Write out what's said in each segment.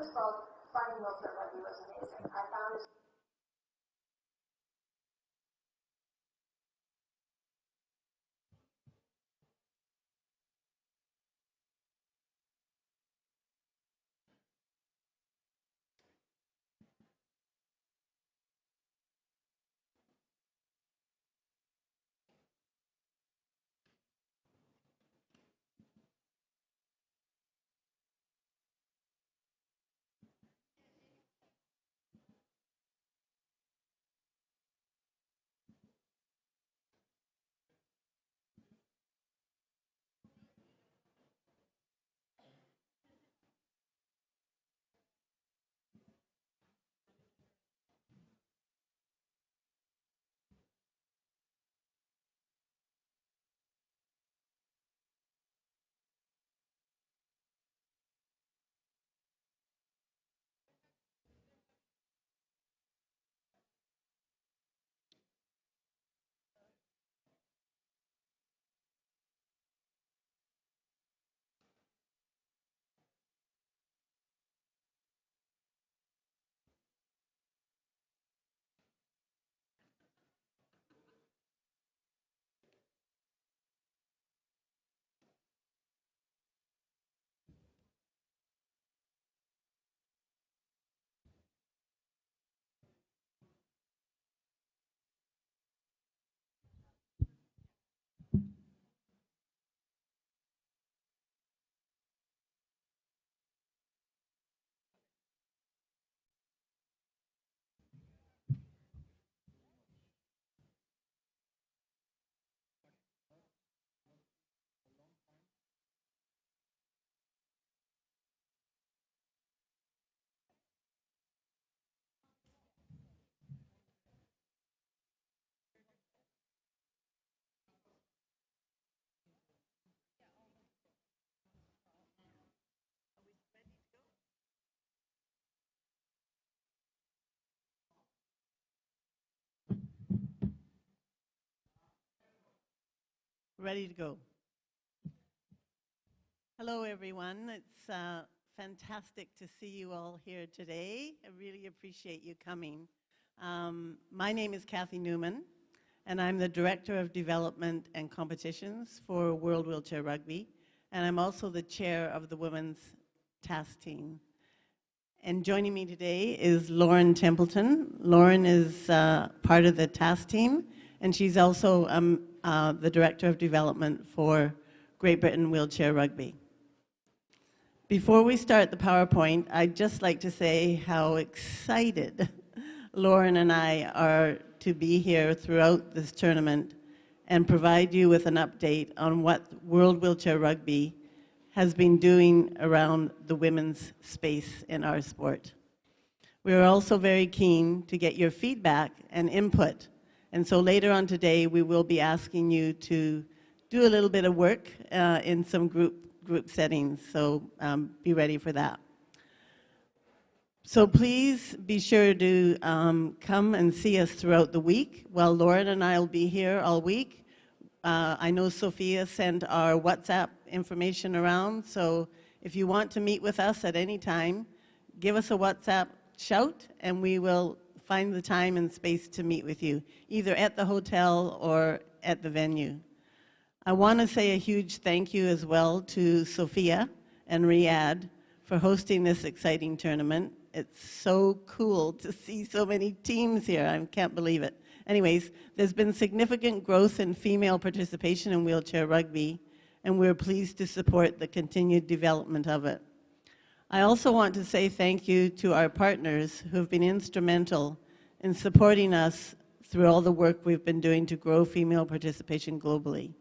first of all, finding wheelchair rugby was amazing. I found it Ready to go. Hello, everyone. It's fantastic to see you all here today. I really appreciate you coming. My name is Kathy Newman, and I'm the Director of Development and Competitions for World Wheelchair Rugby, and I'm also the Chair of the Women's Task Team. And joining me today is Lauren Templeton. Lauren is part of the task team, and she's also the Director of Development for Great Britain Wheelchair Rugby. Before we start the PowerPoint, I'd just like to say how excited Lauren and I are to be here throughout this tournament and provide you with an update on what World Wheelchair Rugby has been doing around the women's space in our sport. We are also very keen to get your feedback and input. And so later on today, we will be asking you to do a little bit of work in some group settings, so be ready for that. So please be sure to come and see us throughout the week. While Lauren and I will be here all week, I know Sophia sent our WhatsApp information around, so if you want to meet with us at any time, give us a WhatsApp shout, and we will find the time and space to meet with you, either at the hotel or at the venue. I want to say a huge thank you as well to Sophia and Riyadh for hosting this exciting tournament. It's so cool to see so many teams here. I can't believe it. Anyways, there's been significant growth in female participation in wheelchair rugby, and we're pleased to support the continued development of it. I also want to say thank you to our partners who have been instrumental in supporting us through all the work we've been doing to grow female participation globally.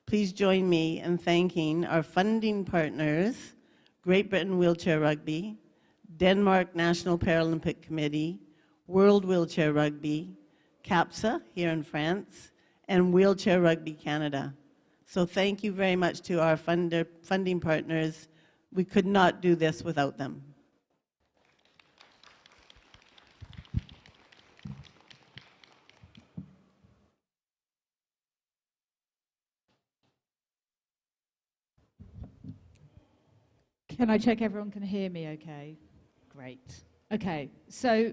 Please join me in thanking our funding partners, Great Britain Wheelchair Rugby, Denmark National Paralympic Committee, World Wheelchair Rugby, CAPSA here in France, and Wheelchair Rugby Canada. So thank you very much to our funding partners. We could not do this without them. Can I check everyone can hear me okay? Great. Okay, so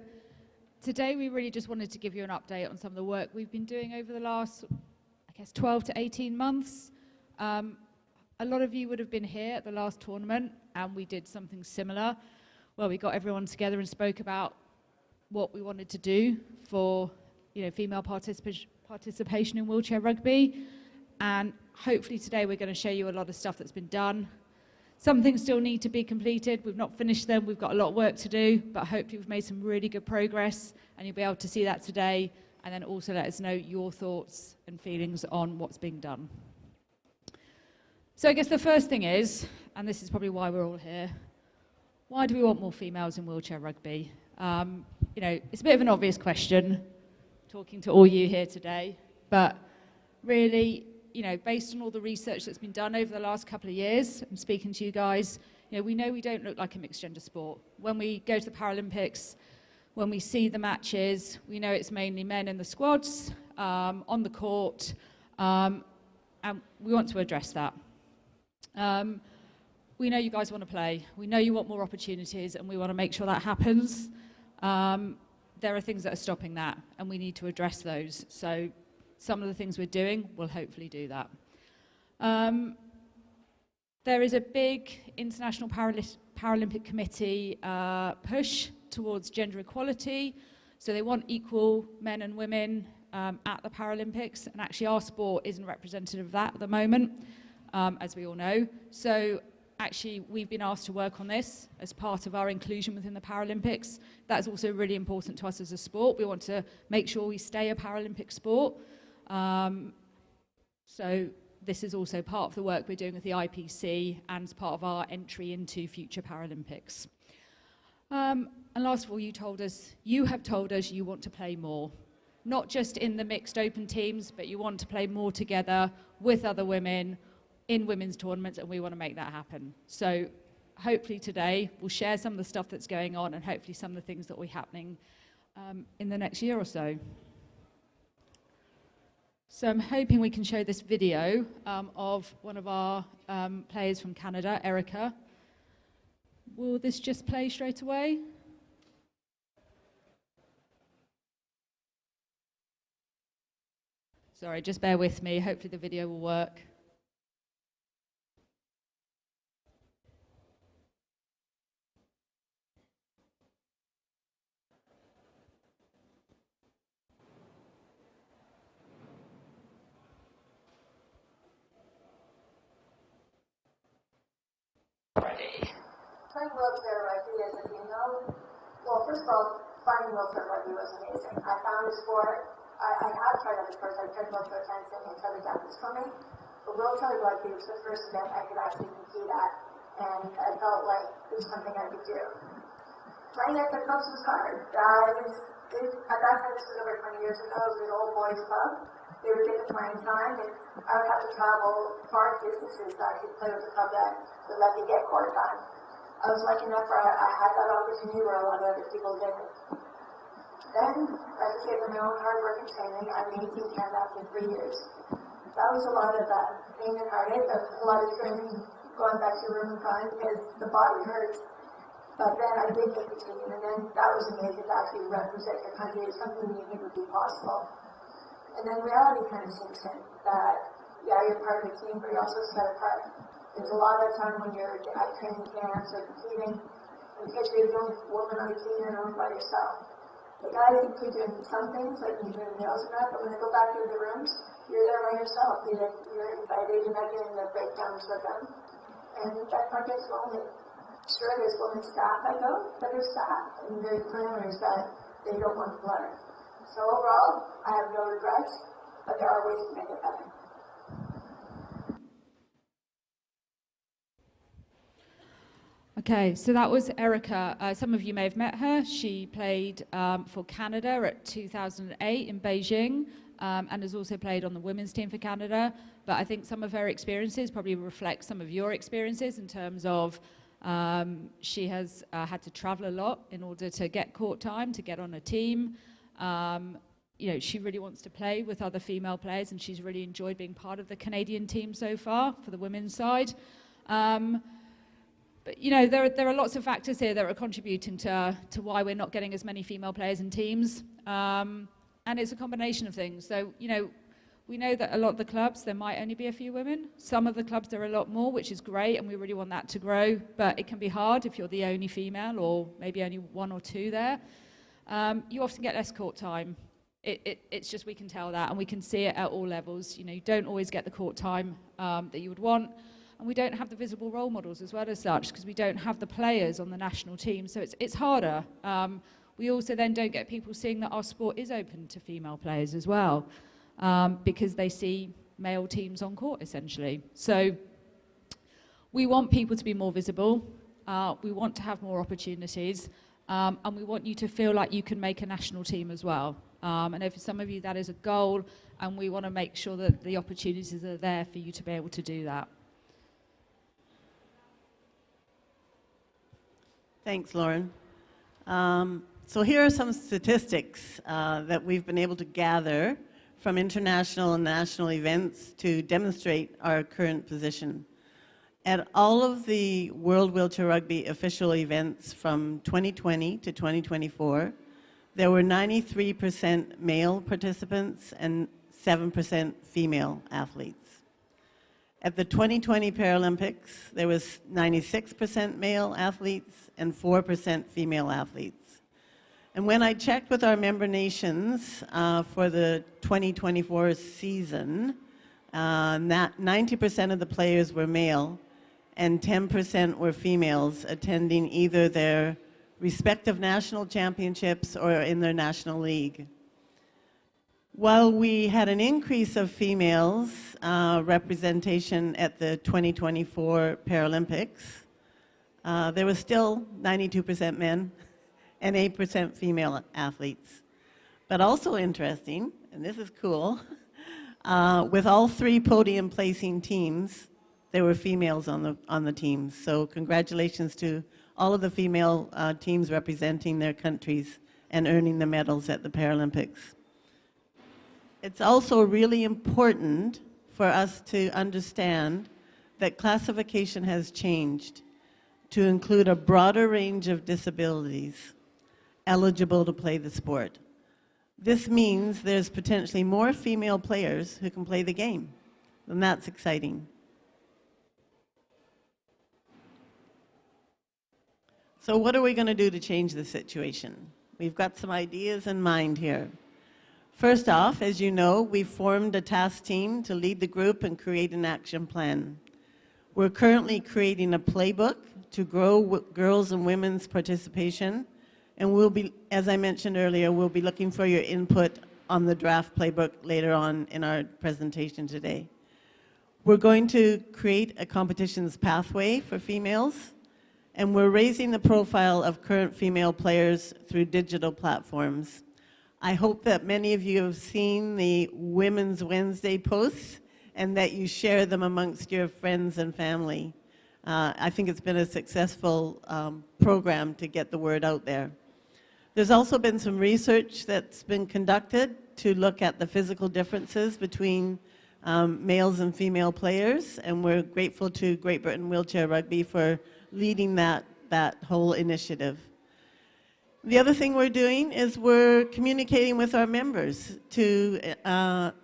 today we really just wanted to give you an update on some of the work we've been doing over the last, I guess, 12 to 18 months. A lot of you would have been here at the last tournament, and we did something similar, where we got everyone together and spoke about what we wanted to do for, female participation in wheelchair rugby. And hopefully today we're going to show you a lot of stuff that's been done. Some things still need to be completed. We've not finished them. We've got a lot of work to do, but hopefully we've made some really good progress, and you'll be able to see that today, and then also let us know your thoughts and feelings on what's being done. So I guess the first thing is, and this is probably why we're all here, why do we want more females in wheelchair rugby? It's a bit of an obvious question, talking to all you here today, but really, based on all the research that's been done over the last couple of years, I'm speaking to you guys, we know we don't look like a mixed gender sport. When we go to the Paralympics, when we see the matches, we know it's mainly men in the squads, on the court, and we want to address that. We know you guys want to play. We know you want more opportunities, and we want to make sure that happens. There are things that are stopping that, and we need to address those. So some of the things we're doing will hopefully do that. There is a big International Paralympic Committee push towards gender equality. So they want equal men and women at the Paralympics, and actually our sport isn't representative of that at the moment. As we all know. So actually we've been asked to work on this as part of our inclusion within the Paralympics. That's also really important to us as a sport. We want to make sure we stay a Paralympic sport. So this is also part of the work we're doing with the IPC and part of our entry into future Paralympics. And last of all, you have told us you want to play more. Not just in the mixed open teams, but you want to play more together with other women, in women's tournaments, and we want to make that happen. So hopefully today we'll share some of the stuff that's going on, and hopefully some of the things that will be happening in the next year or so. So I'm hoping we can show this video of one of our players from Canada, Erica. Will this just play straight away? Sorry, just bear with me. Hopefully the video will work. Playing wheelchair rugby as a female, well, first of all, finding wheelchair rugby was amazing. I found a sport, I have tried other sports, I've tried wheelchair fencing and tried adaptive swimming, but wheelchair rugby was the first event I could actually compete at, and I felt like it was something I could do. Playing at the clubs was hard. At that time, this was over 20 years ago, it was an old boys club. They would get the playing time, and I would have to travel far distances to actually play with a club that would let me get court time. I was lucky enough where I had that opportunity where a lot of other people didn't. Then, as I say, from my own hard work and training, I made Team Canada after 3 years. That was a lot of pain and heartache, a lot of training, going back to your room and crying because the body hurts. But then I did make the team, and then that was amazing to actually represent your country as something you think would be possible. And then reality kind of sinks in that, yeah, you're part of a team, but you're also set apart. There's a lot of time when you're at training camps or competing, and because you're the only woman on the team, you're known by yourself. The guys include doing some things, like you're doing nails and that, but when they go back into the rooms, you're there by yourself. You're invited, you're not getting the breakdowns with them. And that part gets lonely. Sure, there's women staff that go, but there's staff, and there's parameters that they don't want to learn. So overall, I have no regrets, but there are ways to make it better. Okay, so that was Erica. Some of you may have met her. She played for Canada at 2008 in Beijing, and has also played on the women's team for Canada. But I think some of her experiences probably reflect some of your experiences in terms of she has had to travel a lot in order to get court time, to get on a team. She really wants to play with other female players, and she's really enjoyed being part of the Canadian team so far for the women's side. But, you know, there are lots of factors here that are contributing to why we're not getting as many female players in teams. And it's a combination of things. So, you know, we know that a lot of the clubs, there might only be a few women. Some of the clubs, there are a lot more, which is great, and we really want that to grow. But it can be hard if you're the only female, or maybe only one or two there. You often get less court time. It's just, we can tell that, and we can see it at all levels. You know, you don't always get the court time that you would want. And we don't have the visible role models as well as such, because we don't have the players on the national team. So it's harder. We also then don't get people seeing that our sport is open to female players as well, because they see male teams on court, essentially. So we want people to be more visible. We want to have more opportunities. And we want you to feel like you can make a national team as well. And for some of you, that is a goal. And we want to make sure that the opportunities are there for you to be able to do that. Thanks, Lauren. So here are some statistics that we've been able to gather from international and national events to demonstrate our current position. At all of the World Wheelchair Rugby official events from 2020 to 2024, there were 93% male participants and 7% female athletes. At the 2020 Paralympics, there was 96% male athletes and 4% female athletes. And when I checked with our member nations for the 2024 season, 90% of the players were male and 10% were females attending either their respective national championships or in their national league. While we had an increase of females representation at the 2024 Paralympics, there was still 92% men and 8% female athletes. But also interesting, and this is cool, with all three podium placing teams, there were females on the teams. So congratulations to all of the female teams representing their countries and earning the medals at the Paralympics. It's also really important for us to understand that classification has changed to include a broader range of disabilities eligible to play the sport. This means there's potentially more female players who can play the game, and that's exciting. So what are we going to do to change the situation? We've got some ideas in mind here. First off, as you know, we formed a task team to lead the group and create an action plan. We're currently creating a playbook to grow girls' and women's participation, and we'll be, as I mentioned earlier, we'll be looking for your input on the draft playbook later on in our presentation today. We're going to create a competitions pathway for females, and we're raising the profile of current female players through digital platforms. I hope that many of you have seen the Women's Wednesday posts and that you share them amongst your friends and family. I think it's been a successful program to get the word out there. There's also been some research that's been conducted to look at the physical differences between males and female players, and we're grateful to Great Britain Wheelchair Rugby for leading that whole initiative. The other thing we're doing is we're communicating with our members to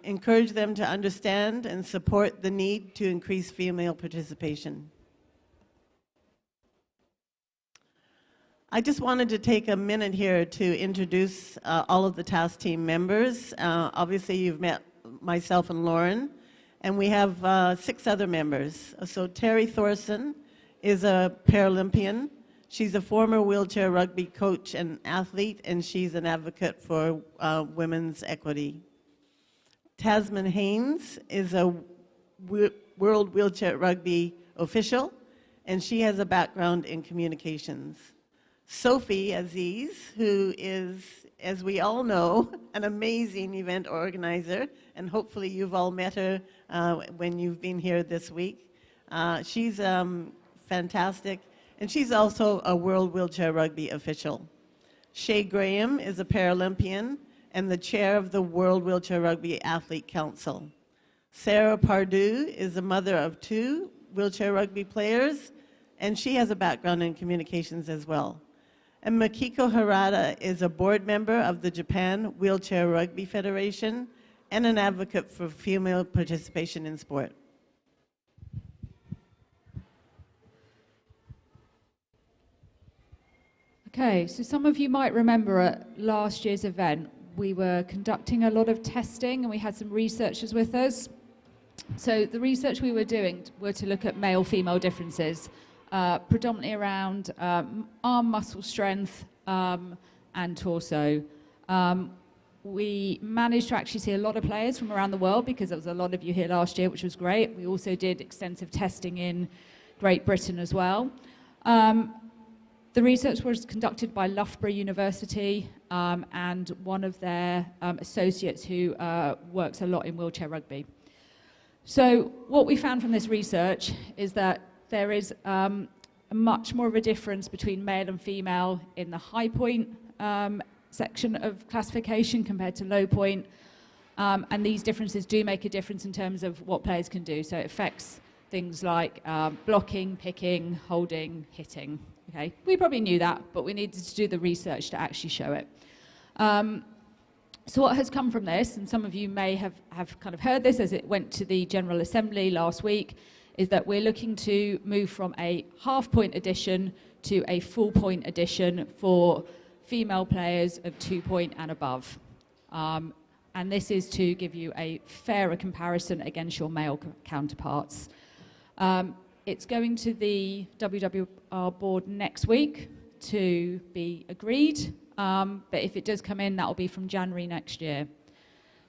encourage them to understand and support the need to increase female participation. I just wanted to take a minute here to introduce all of the task team members. Obviously, you've met myself and Lauren, and we have 6 other members. So Terry Thorson is a Paralympian. She's a former wheelchair rugby coach and athlete, and she's an advocate for women's equity. Tasman Haynes is a World Wheelchair Rugby official, and she has a background in communications. Sophie Aziz, who is, as we all know, an amazing event organizer, and hopefully you've all met her when you've been here this week. She's fantastic. And she's also a World Wheelchair Rugby official. Shay Graham is a Paralympian and the chair of the World Wheelchair Rugby Athlete Council. Sarah Pardue is a mother of 2 wheelchair rugby players, and she has a background in communications as well. And Makiko Harada is a board member of the Japan Wheelchair Rugby Federation and an advocate for female participation in sport. Okay, so some of you might remember at last year's event, we were conducting a lot of testing and we had some researchers with us. So the research we were doing were to look at male-female differences, predominantly around arm muscle strength and torso. We managed to actually see a lot of players from around the world because there was a lot of you here last year, which was great. We also did extensive testing in Great Britain as well. The research was conducted by Loughborough University and one of their associates who works a lot in wheelchair rugby. So what we found from this research is that there is much more of a difference between male and female in the high point section of classification compared to low point. And these differences do make a difference in terms of what players can do. So it affects things like blocking, picking, holding, hitting. Okay, we probably knew that, but we needed to do the research to actually show it. So what has come from this, and some of you may have kind of heard this as it went to the General Assembly last week, is that we're looking to move from a half-point addition to a full-point addition for female players of 2 point and above. And this is to give you a fairer comparison against your male counterparts. It's going to the WWR board next week to be agreed, but if it does come in, that will be from January next year.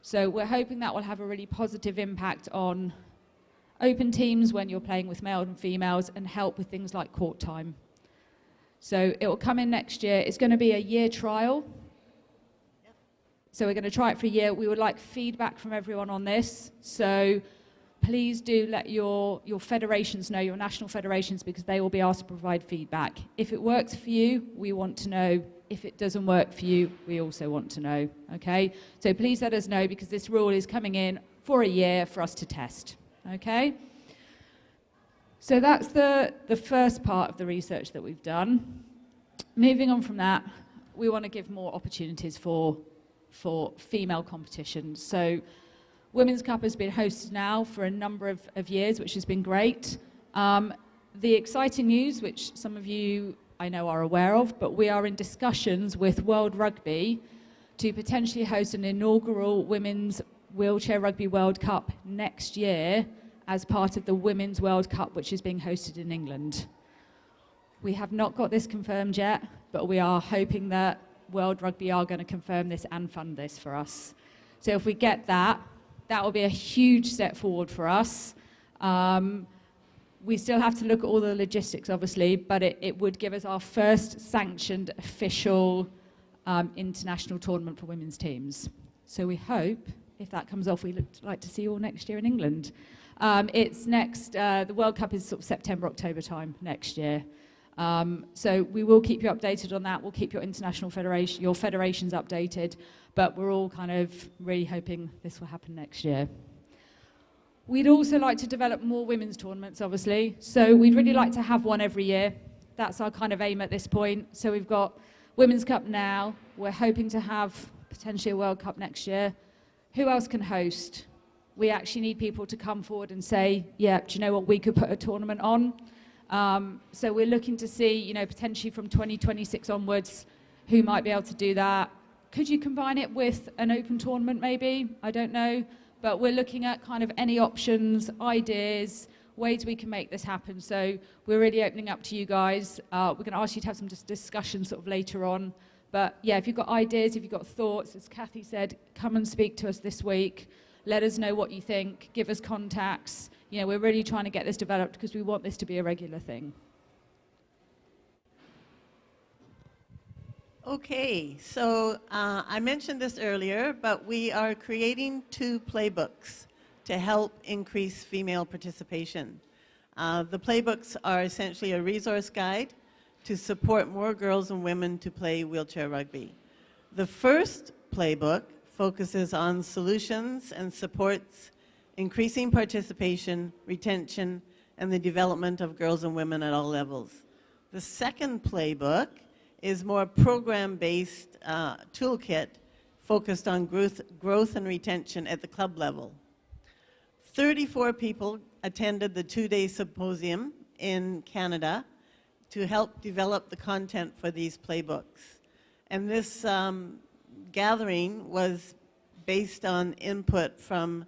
So we're hoping that will have a really positive impact on open teams when you're playing with males and females and help with things like court time. So it will come in next year. It's going to be a year trial. So we're going to try it for a year. We would like feedback from everyone on this. So please do let your federations know, your national federations, because they will be asked to provide feedback. If it works for you, we want to know. If it doesn't work for you, we also want to know, okay? So please let us know, because this rule is coming in for a year for us to test, okay? So that's the first part of the research that we've done. Moving on from that, we want to give more opportunities for female competitions. So Women's Cup has been hosted now for a number of years, which has been great. The exciting news, which some of you I know are aware of, but we are in discussions with World Rugby to potentially host an inaugural Women's Wheelchair Rugby World Cup next year as part of the Women's World Cup, which is being hosted in England. We have not got this confirmed yet, but we are hoping that World Rugby are going to confirm this and fund this for us. So if we get that, that will be a huge step forward for us. We still have to look at all the logistics, obviously, but it would give us our first sanctioned official international tournament for women's teams. So we hope, if that comes off, we'd like to see you all next year in England. It's next, the World Cup is sort of September, October time next year. So we will keep you updated on that. We'll keep your international federation, your federations updated, but we're all kind of really hoping this will happen next year. We'd also like to develop more women's tournaments, obviously. So we'd really like to have one every year. That's our kind of aim at this point. So we've got Women's Cup now. We're hoping to have potentially a World Cup next year. Who else can host? We actually need people to come forward and say, yeah, do you know what, we could put a tournament on. So we're looking to see, you know, potentially from 2026 onwards, who might be able to do that. Could you combine it with an open tournament maybe? I don't know. But we're looking at kind of any options, ideas, ways we can make this happen. So we're really opening up to you guys. We're going to ask you to have some discussions sort of later on. But yeah, if you've got ideas, if you've got thoughts, as Kathy said, come and speak to us this week. Let us know what you think. Give us contacts. You know, we're really trying to get this developed because we want this to be a regular thing. Okay, so I mentioned this earlier, but we are creating 2 playbooks to help increase female participation. The playbooks are essentially a resource guide to support more girls and women to play wheelchair rugby. The first playbook focuses on solutions and supports increasing participation, retention, and the development of girls and women at all levels. The second playbook is more program-based toolkit focused on growth and retention at the club level. 34 people attended the 2-day symposium in Canada to help develop the content for these playbooks. And this gathering was based on input from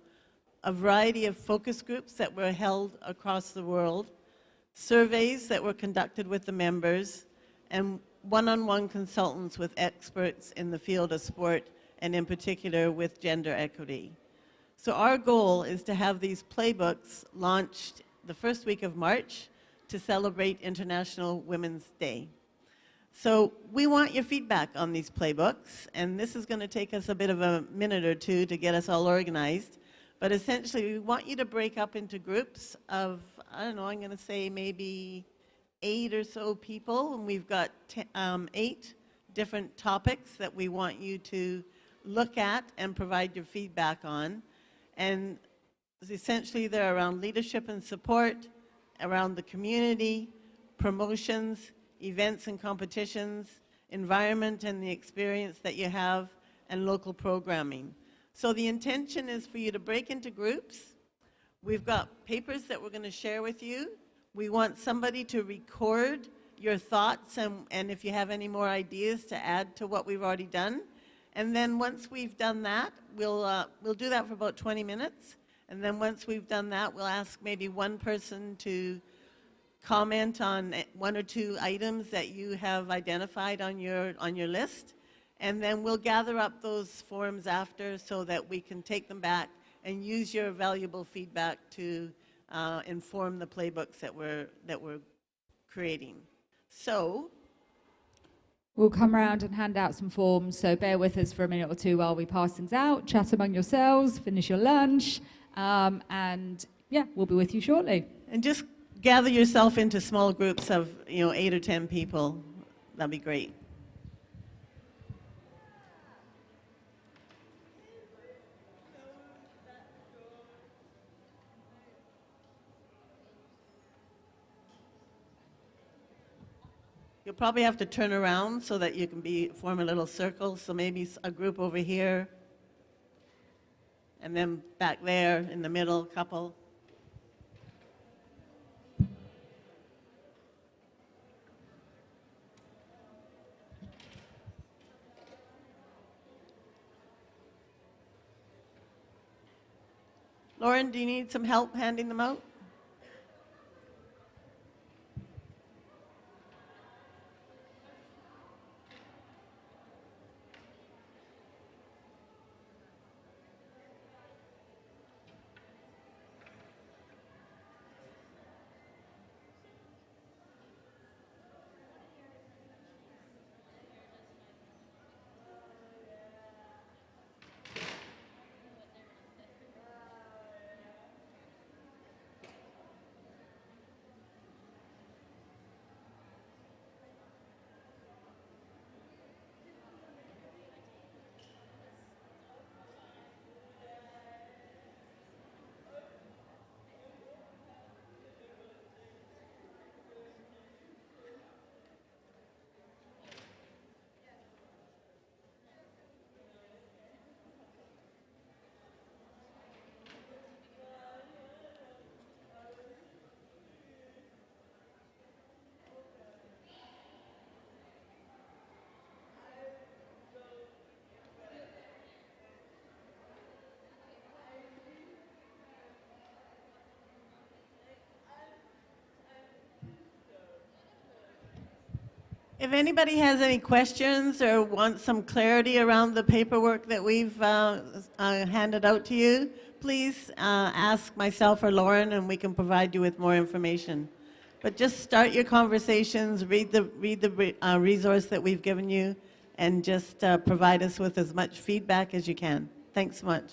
a variety of focus groups that were held across the world, surveys that were conducted with the members, and one-on-one consultants with experts in the field of sport, and in particular with gender equity. So our goal is to have these playbooks launched the first week of March to celebrate International Women's Day. So we want your feedback on these playbooks, and this is going to take us a bit of a minute or two to get us all organized. But essentially, we want you to break up into groups of, I don't know, I'm going to say maybe 8 or so people, and we've got 8 different topics that we want you to look at and provide your feedback on. And essentially, they're around leadership and support, around the community, promotions, events and competitions, environment and the experience that you have, and local programming. So the intention is for you to break into groups. We've got papers that we're going to share with you. We want somebody to record your thoughts and if you have any more ideas to add to what we've already done. And then once we've done that, we'll do that for about 20 minutes. And then once we've done that, we'll ask maybe one person to comment on 1 or 2 items that you have identified on your list. And then we'll gather up those forms after so that we can take them back and use your valuable feedback to inform the playbooks that we're creating. So we'll come around and hand out some forms, so bear with us for a minute or two while we pass things out, chat among yourselves, finish your lunch, and yeah, we'll be with you shortly. And just gather yourself into small groups of 8 or 10 people. That'd be great. You'll probably have to turn around so that you can form a little circle. So maybe a group over here, and then back there in the middle, couple. Lauren, do you need some help handing them out? If anybody has any questions or wants some clarity around the paperwork that we've handed out to you, please ask myself or Lauren, and we can provide you with more information. But just start your conversations, read the resource that we've given you, and just provide us with as much feedback as you can. Thanks so much.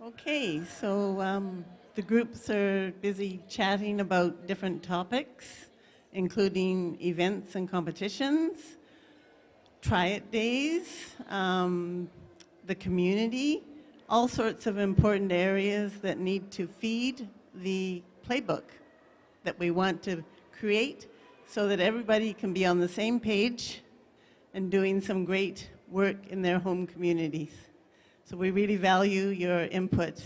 Okay, so the groups are busy chatting about different topics, including events and competitions, try-it days, the community, all sorts of important areas that need to feed the playbook that we want to create so that everybody can be on the same page and doing some great work in their home communities. So we really value your input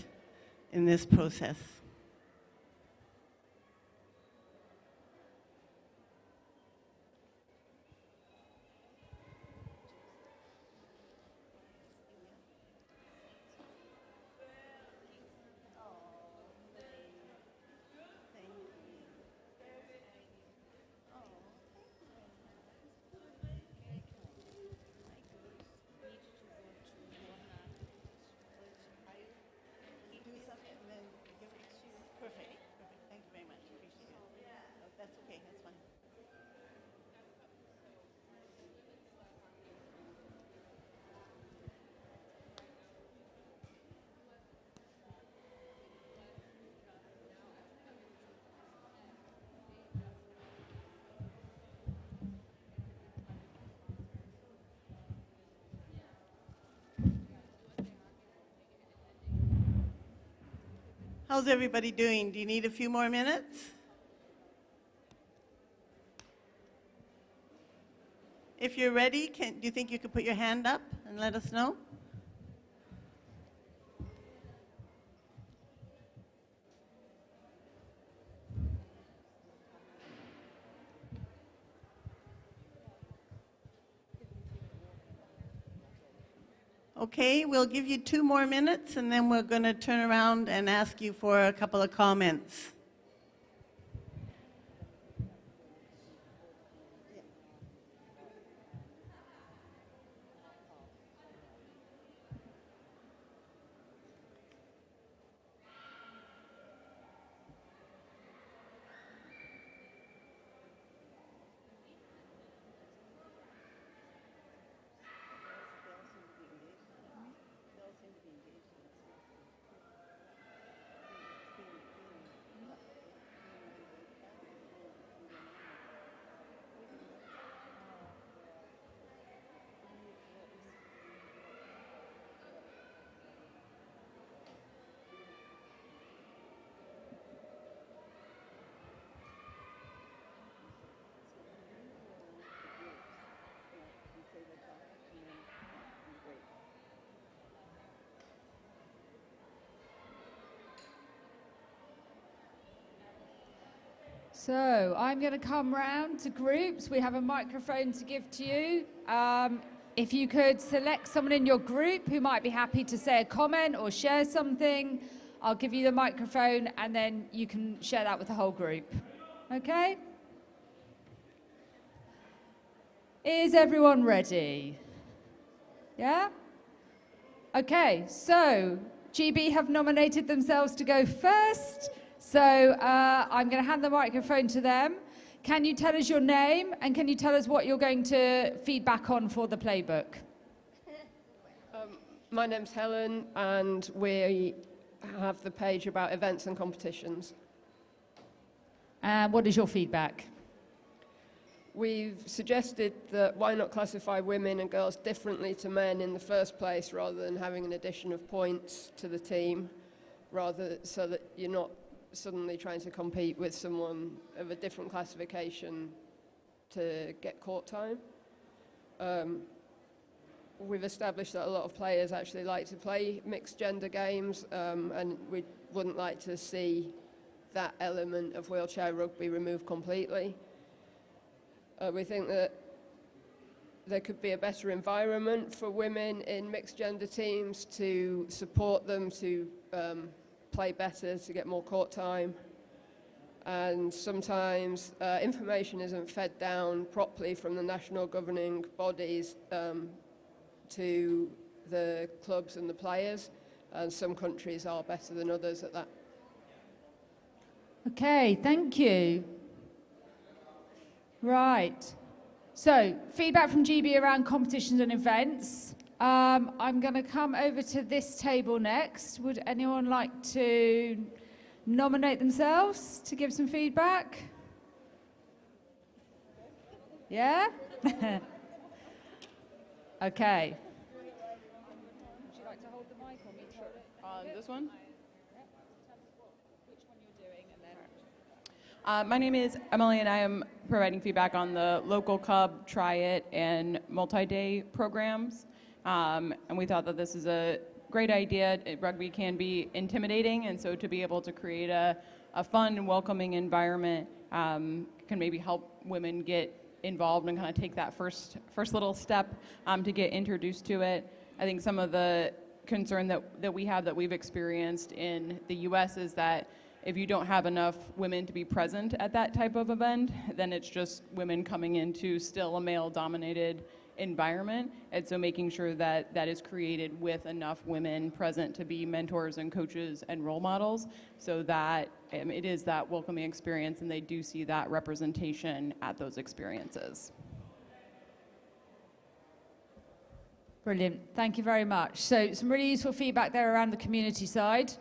in this process. Perfect. Thank you very much. Appreciate it. That's okay. That's fine. How's everybody doing? Do you need a few more minutes? If you're ready, do you think you could put your hand up and let us know? Okay, we'll give you 2 more minutes and then we're going to turn around and ask you for a couple of comments. So I'm going to come round to groups. We have a microphone to give to you. If you could select someone in your group who might be happy to say a comment or share something, I'll give you the microphone and then you can share that with the whole group. Okay? Is everyone ready? Yeah? Okay, so GB have nominated themselves to go first. So I'm going to hand the microphone to them. Can you tell us your name and can you tell us what you're going to feed back on for the playbook? My name's Helen and we have the page about events and competitions. And what is your feedback? We've suggested that why not classify women and girls differently to men in the first place rather than having an addition of points to the team, rather so that you're not suddenly trying to compete with someone of a different classification to get court time. We've established that a lot of players actually like to play mixed gender games, and we wouldn't like to see that element of wheelchair rugby removed completely. We think that there could be a better environment for women in mixed gender teams to support them to play better, to get more court time. And sometimes information isn't fed down properly from the national governing bodies to the clubs and the players, and some countries are better than others at that. Okay, thank you. Right. So, feedback from GB around competitions and events. I'm going to come over to this table next. Would anyone like to nominate themselves to give some feedback? Yeah? Okay. Would you like to hold the mic or me to hold it? This one? Yep. Tell us which one you're doing and then... My name is Emily, and I am providing feedback on the local club, try it, and multi-day programs. And we thought that this is a great idea. Rugby can be intimidating, and so to be able to create a fun and welcoming environment can maybe help women get involved and kind of take that first little step to get introduced to it. I think some of the concern that we have, that we've experienced in the US, is that if you don't have enough women to be present at that type of event, then it's just women coming into still a male-dominated environment. And so making sure that that is created with enough women present to be mentors and coaches and role models, so that it is that welcoming experience and they do see that representation at those experiences. Brilliant. Thank you very much. So some really useful feedback there around the community side.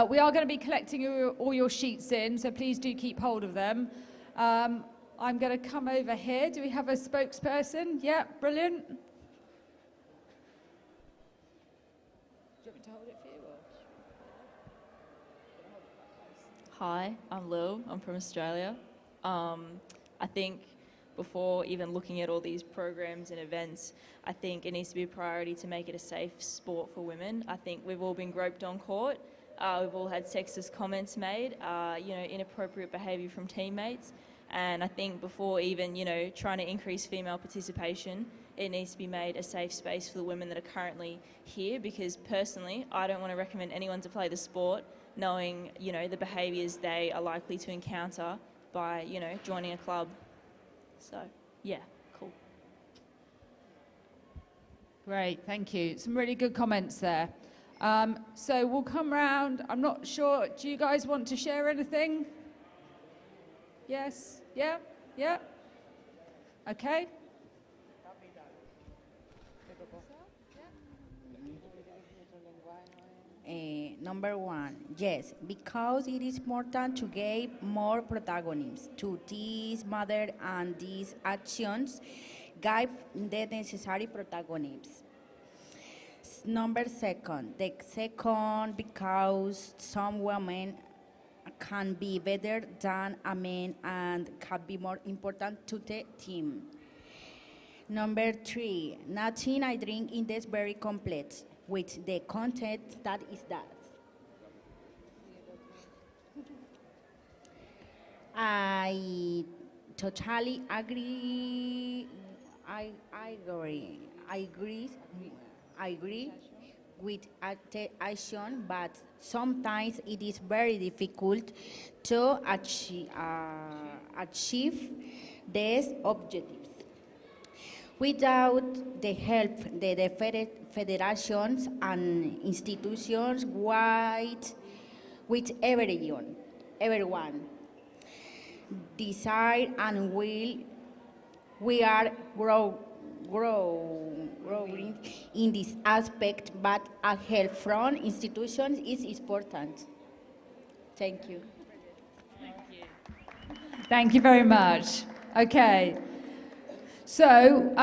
We are going to be collecting all your sheets in, so please do keep hold of them. I'm going to come over here. Do we have a spokesperson? Yeah, brilliant. Do you want me to hold it for you? Or? Hi, I'm Lil. I'm from Australia. I think before even looking at all these programs and events, I think it needs to be a priority to make it a safe sport for women. I think we've all been groped on court. We've all had sexist comments made, inappropriate behaviour from teammates. And I think before even, trying to increase female participation, it needs to be made a safe space for the women that are currently here, because personally, I don't want to recommend anyone to play the sport knowing, the behaviours they are likely to encounter by, joining a club. So, yeah, cool. Great, thank you. Some really good comments there. So we'll come round. I'm not sure, do you guys want to share anything? Yes? Yeah? Yeah? Okay. Number one, yes, because it is important to give more protagonism to these matters, and these actions give the necessary protagonism. Number second, because some women can be better than a man and can be more important to the team. Number three, nothing I drink in this very complex with the content that is that. I totally agree. I agree with action, but sometimes it is very difficult to achieve these objectives without the help of the federations and institutions with everyone desire and will. We are growing in this aspect, but a help from institutions is important. Thank you. Thank you. Thank you very much. Okay. So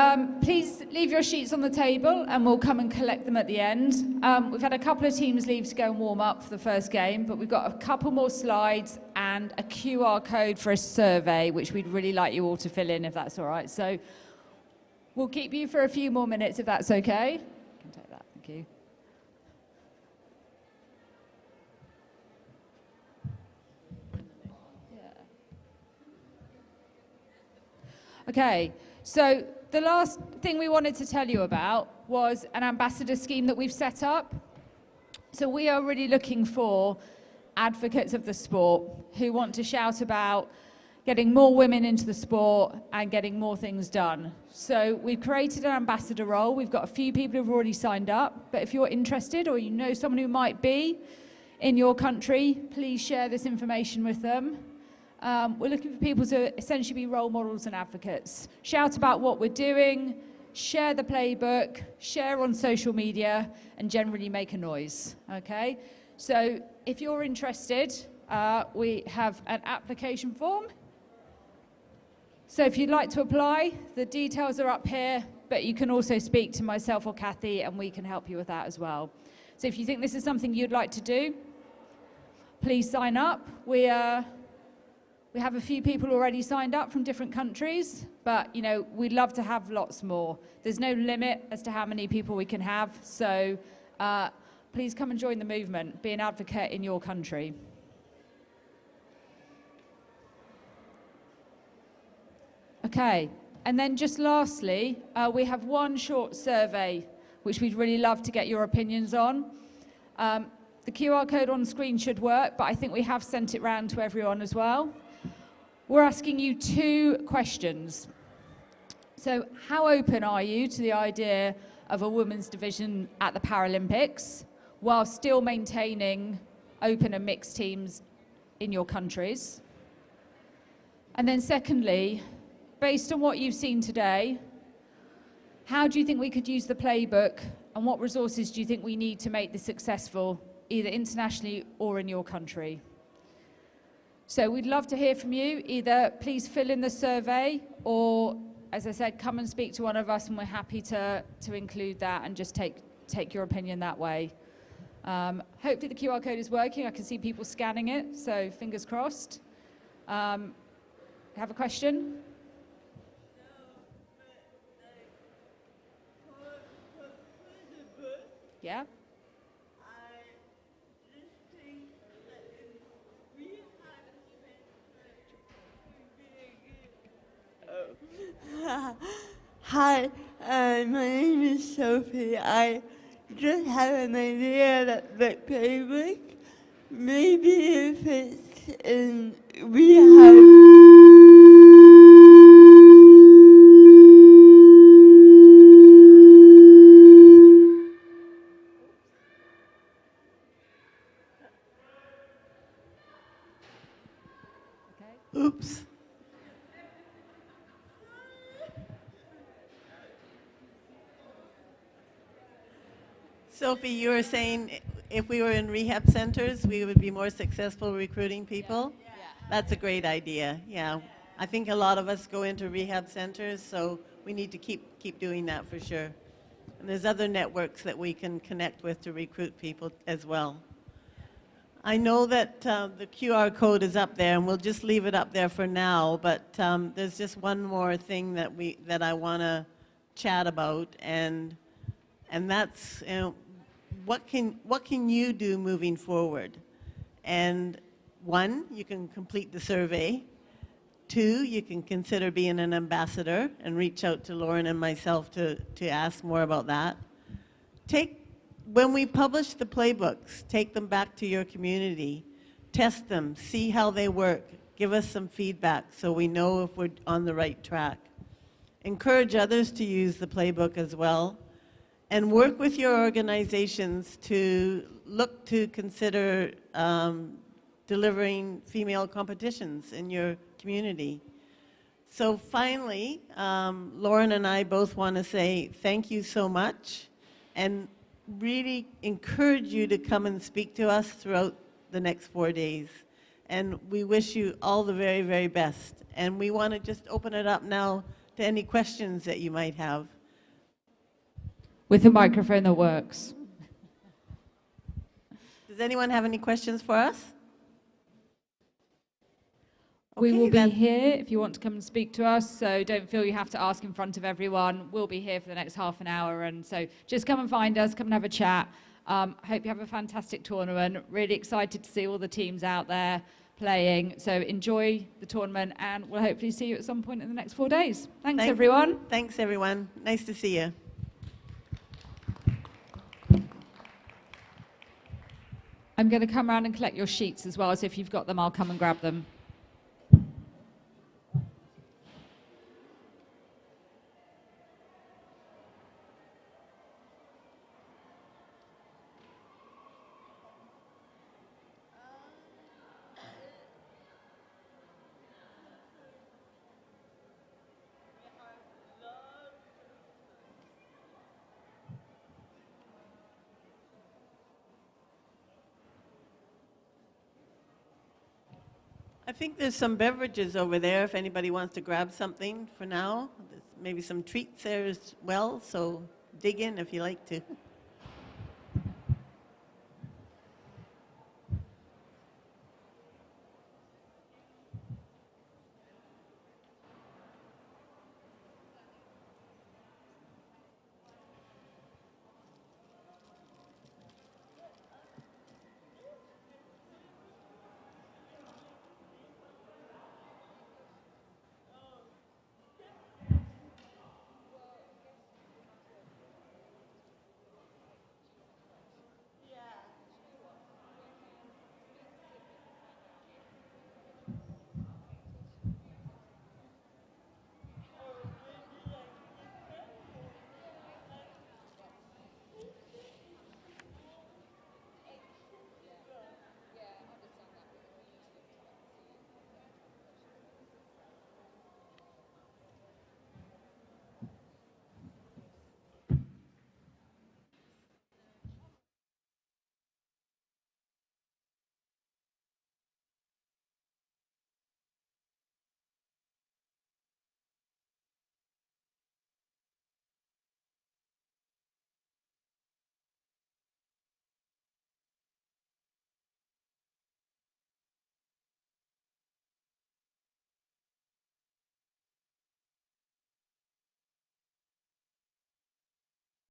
please leave your sheets on the table and we'll come and collect them at the end. We've had a couple of teams leave to go and warm up for the first game, but we've got a couple more slides and a QR code for a survey, which we'd really like you all to fill in if that's all right. So we'll keep you for a few more minutes if that's okay. You can take that, thank you. Okay. So the last thing we wanted to tell you about was an ambassador scheme that we've set up. So we are really looking for advocates of the sport who want to shout about getting more women into the sport and getting more things done. So we've created an ambassador role. We've got a few people who've already signed up, but if you're interested or you know someone who might be in your country, please share this information with them. We're looking for people to essentially be role models and advocates. Shout about what we're doing, share the playbook, share on social media, and generally make a noise, okay? So if you're interested, we have an application form. So if you'd like to apply, the details are up here, but you can also speak to myself or Kathy, and we can help you with that as well. So if you think this is something you'd like to do, please sign up. We have a few people already signed up from different countries, but you know, we'd love to have lots more. There's no limit as to how many people we can have, so please come and join the movement, be an advocate in your country. Okay, and then just lastly, we have one short survey which we'd really love to get your opinions on. The QR code on screen should work, but I think we have sent it round to everyone as well. We're asking you 2 questions. So how open are you to the idea of a women's division at the Paralympics while still maintaining open and mixed teams in your countries? And then secondly, based on what you've seen today, how do you think we could use the playbook, and what resources do you think we need to make this successful, either internationally or in your country? So we'd love to hear from you. Either please fill in the survey, or, as I said, come and speak to one of us, and we're happy to include that and just take your opinion that way. Hopefully the QR code is working. I can see people scanning it, so fingers crossed. Have a question? Yeah? Hi, my name is Sophie. I just have an idea that the playbook, maybe if it's in rehab. Oops. Sophie, you were saying if we were in rehab centers, we would be more successful recruiting people? Yeah. That's a great idea, yeah. I think a lot of us go into rehab centers, so we need to keep doing that for sure. And there's other networks that we can connect with to recruit people as well. I know that the QR code is up there, and we'll just leave it up there for now, but there's just one more thing that I want to chat about, and that's what can you do moving forward? And 1, you can complete the survey. 2, you can consider being an ambassador and reach out to Lauren and myself to ask more about that. When we publish the playbooks, take them back to your community, test them, see how they work, give us some feedback so we know if we're on the right track. Encourage others to use the playbook as well, and work with your organizations to look to consider delivering female competitions in your community. So finally, Lauren and I both want to say thank you so much, and really encourage you to come and speak to us throughout the next 4 days. And we wish you all the very, very best. And we want to just open it up now to any questions that you might have. With a microphone that works. Does anyone have any questions for us? We will be then. here if you want to come and speak to us, so don't feel you have to ask in front of everyone. We'll be here for the next half an hour, and so just come and find us, come and have a chat. Hope you have a fantastic tournament. Really excited to see all the teams out there playing, so enjoy the tournament, and we'll hopefully see you at some point in the next 4 days. Thanks, everyone. Thanks, everyone. Nice to see you. I'm going to come around and collect your sheets as well, so if you've got them, I'll come and grab them. I think there's some beverages over there if anybody wants to grab something for now. There's maybe some treats there as well, so dig in if you like to.